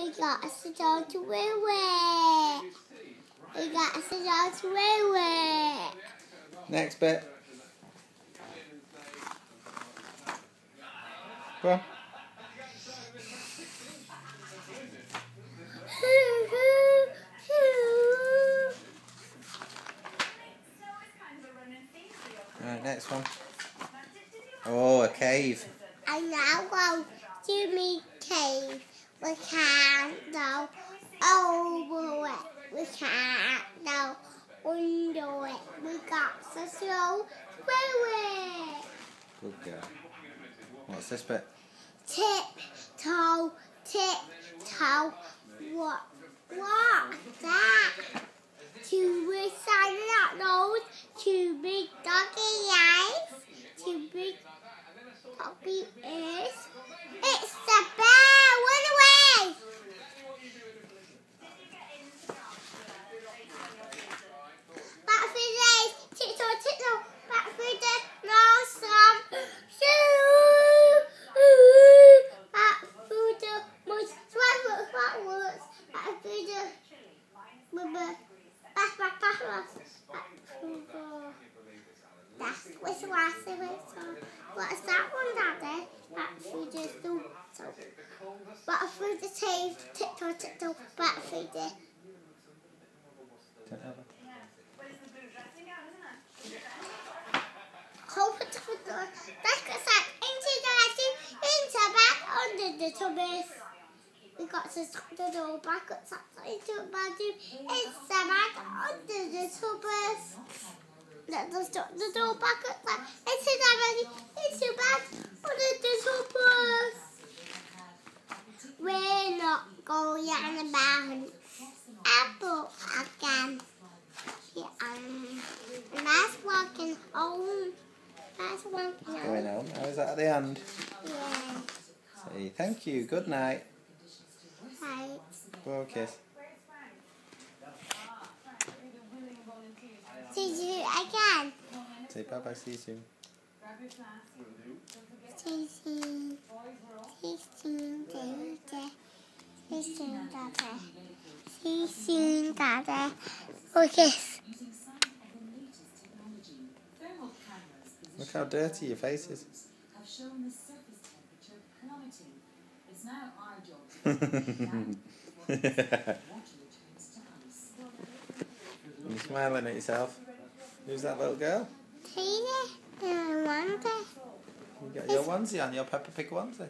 He got us to go to Wiwi. He got us to go to Wiwi. Next bit. Go on. Right, next one. Oh, a cave. I now go to me cave. We can't go over it. We can't go under it. We got to go through it. Good girl. What's this bit? Tiptoe, tiptoe. What's that? Two big silent nose, two big doggy eyes, two big puppy ears. It's the bear! Run away! Back through the days, tiptoe, tiptoe, back through the nose back through the most backwards, back through the river, back through the that's what's that one, Daddy? Back through the stool, back through the cave, tiptoe, tiptoe, back through the open the door, back aside, into the bedroom, into back under the tubbies. We got to shut the door back outside into the bedroom, into back under the tubbies. Let's shut the door back outside into the bedroom, into back under the tubbies. We're not going about apple again. And that's walking home. That's walking home. Going home. How is that at the end? Yeah. Say thank you. Good night. Right. Blow a kiss. See you again. Say bye bye. See you soon. See you soon. See you soon, Daddy. See you soon, Daddy. See you soon, Daddy. Oh, yes. Look how dirty your face is. You're smiling at yourself. Who's that little girl? Tina and Wanda. You got your onesie on, your Peppa Pig onesie.